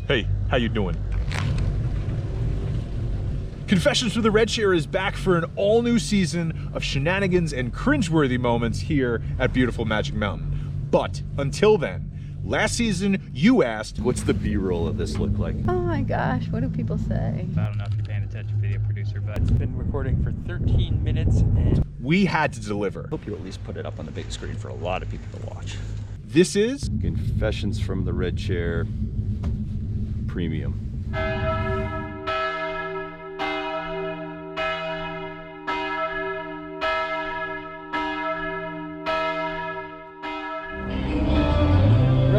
Hey, how you doing? Confessions from the Red Chair is back for an all-new season of shenanigans and cringeworthy moments here at beautiful Magic Mountain. But until then, last season you asked, what's the B-roll of this look like? Oh my gosh, what do people say? I don't know if you're paying attention, video producer, but it's been recording for 13 minutes and we had to deliver. Hope you at least put it up on the big screen for a lot of people to watch. This is Confessions from the Red Chair Premium.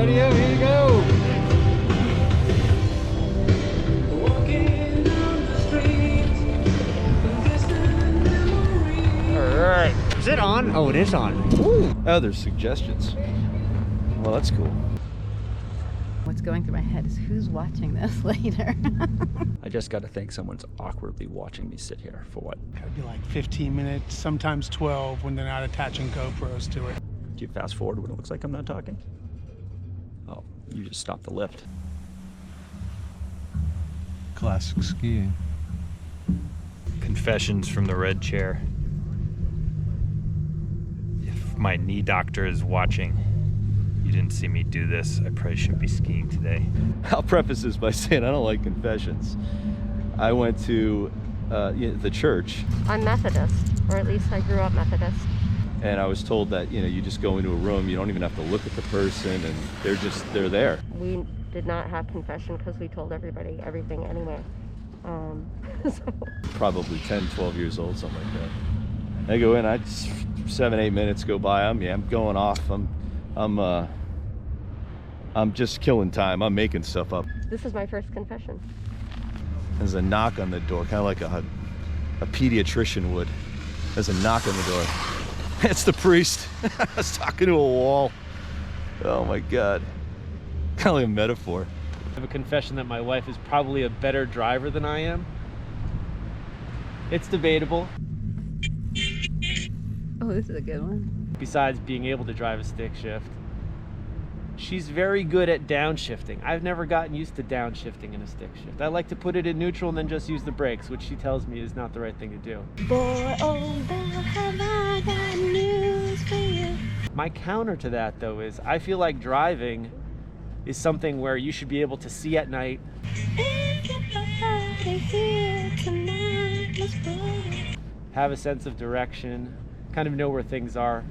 ready up, here you go. Alright. Is it on? Oh, it is on. Ooh. Oh, there's suggestions. Well, that's cool. What's going through my head is who's watching this later? I just got to think someone's awkwardly watching me sit here for what? Could be like 15 minutes, sometimes 12 when they're not attaching GoPros to it. Do you fast forward when it looks like I'm not talking? Oh, you just stopped the lift. Classic skiing. Confessions from the Red Chair. If my knee doctor is watching, you didn't see me do this, I probably shouldn't be skiing today. I'll preface this by saying I don't like confessions. I went to the church. I'm Methodist, or at least I grew up Methodist. And I was told that, you just go into a room, you don't even have to look at the person, and they're there. We did not have confession because we told everybody everything anyway. So. Probably 10, 12 years old, something like that. I go in, 7, 8 minutes go by, I'm going off, I'm just killing time, I'm making stuff up. This is my first confession. There's a knock on the door, kind of like a pediatrician would. There's a knock on the door. It's the priest. I was talking to a wall. Oh my God. Kind of like a metaphor. I have a confession that my wife is probably a better driver than I am. It's debatable. Oh, this is a good one. Besides being able to drive a stick shift, she's very good at downshifting. I've never gotten used to downshifting in a stick shift. I like to put it in neutral and then just use the brakes, which she tells me is not the right thing to do. Boy, oh boy, have I got news for you. My counter to that, though, is I feel like driving is something where you should be able to see at night. Have a sense of direction, kind of know where things are.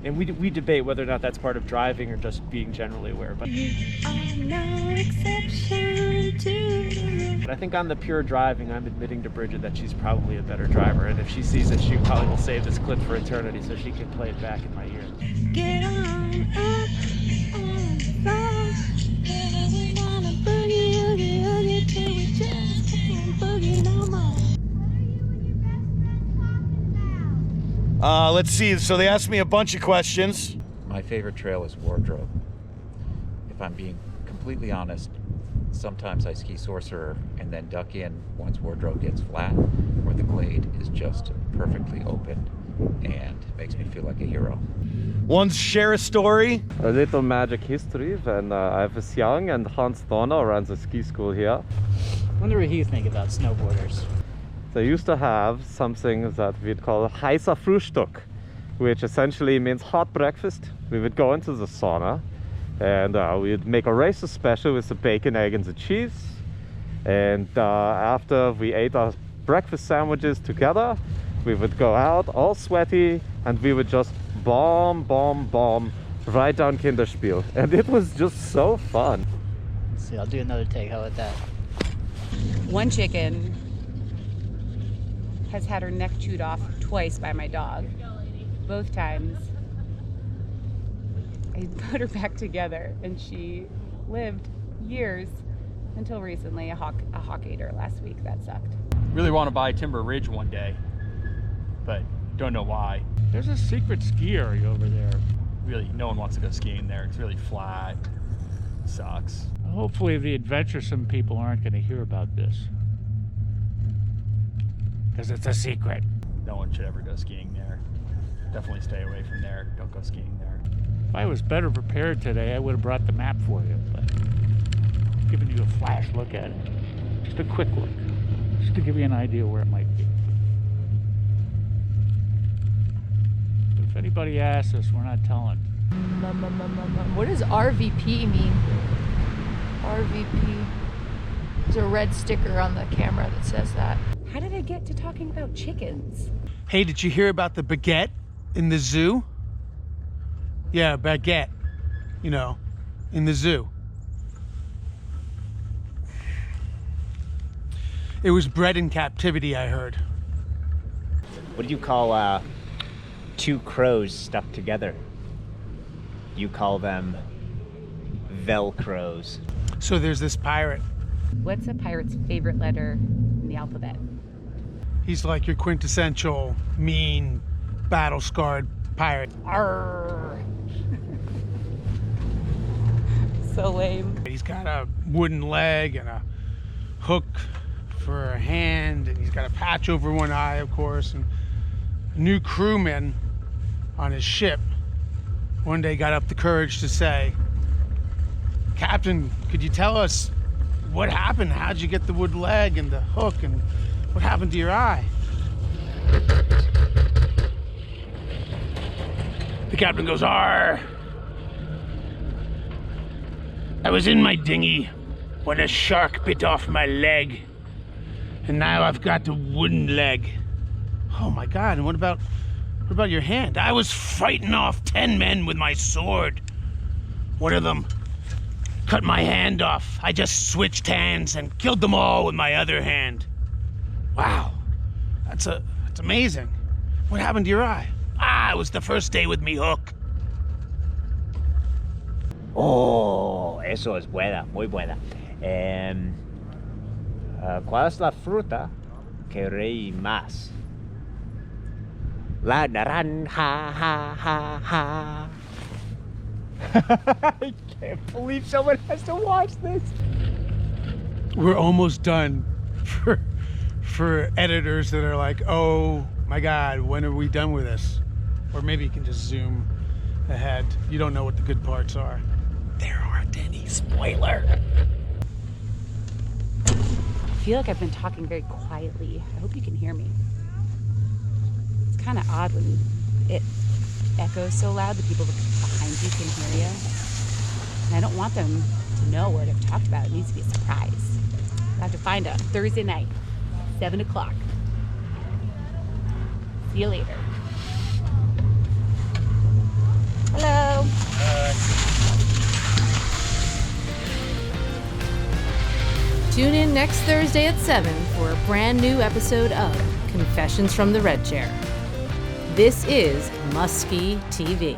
And we debate whether or not that's part of driving or just being generally aware. But I think on the pure driving, I'm admitting to Bridget that she's probably a better driver. And if she sees it, she probably will save this clip for eternity so she can play it back in my ear. Get on up on the floor. Yeah, we wanna boogie, oogie, oogie till we just can't boogie no more. Let's see, so they asked me a bunch of questions. My favorite trail is Wardrobe. If I'm being completely honest, sometimes I ski Sorcerer and then duck in once Wardrobe gets flat, where the glade is just perfectly open and makes me feel like a hero. One's share a story. A little magic history when I was young and Hans Donner runs a ski school here. I wonder what you think about snowboarders. They used to have something that we'd call heißer Frühstück, which essentially means hot breakfast. We would go into the sauna and we'd make a racer special with the bacon, egg and the cheese. And after we ate our breakfast sandwiches together, we would go out all sweaty and we would just bomb right down Kinderspiel. And it was just so fun. Let's see, I'll do another take. How about that? One chicken has had her neck chewed off twice by my dog. Both times I put her back together and she lived years until recently. A hawk ate her last week. That sucked. Really want to buy Timber Ridge one day, but don't know why. There's a secret ski area over there. Really, no one wants to go skiing there. It's really flat. Sucks. Hopefully the adventuresome people aren't going to hear about this, because it's a secret. No one should ever go skiing there. Definitely stay away from there. Don't go skiing there. If I was better prepared today, I would have brought the map for you, but given give you a flash look at it. Just a quick look. Just to give you an idea where it might be. But if anybody asks us, we're not telling. What does RVP mean? RVP. There's a red sticker on the camera that says that. How did I get to talking about chickens? Hey, did you hear about the baguette in the zoo? Yeah, baguette. You know, in the zoo. It was bred in captivity, I heard. What do you call two crows stuck together? You call them Velcros. So there's this pirate. What's a pirate's favorite letter in the alphabet? He's like your quintessential mean, battle-scarred pirate. Arr. So lame. He's got a wooden leg and a hook for a hand, and he's got a patch over one eye, of course. And a new crewman on his ship one day got up the courage to say, "Captain, could you tell us what happened? How'd you get the wood leg and the hook, and what happened to your eye?" The captain goes, "Arr! I was in my dinghy when a shark bit off my leg, and now I've got a wooden leg." Oh my God, and what about your hand? "I was fighting off 10 men with my sword. One of them cut my hand off. I just switched hands and killed them all with my other hand." Wow, that's amazing. What happened to your eye? It was the first day with me hook. Oh, eso es buena, muy buena. ¿Cuál es la fruta que reí más? La naranja, ha, ha, ha. I can't believe someone has to watch this. We're almost done for editors that are like, "Oh my God, when are we done with this?" Or maybe you can just zoom ahead. You don't know what the good parts are. There aren't any. Spoiler. I feel like I've been talking very quietly. I hope you can hear me. It's kind of odd when it echoes so loud that people behind you can hear you. And I don't want them to know what I've talked about. It needs to be a surprise. I have to find out Thursday night, 7 o'clock. See you later. Hello. Tune in next Thursday at 7 for a brand new episode of Confessions from the Red Chair. This is Muskie TV.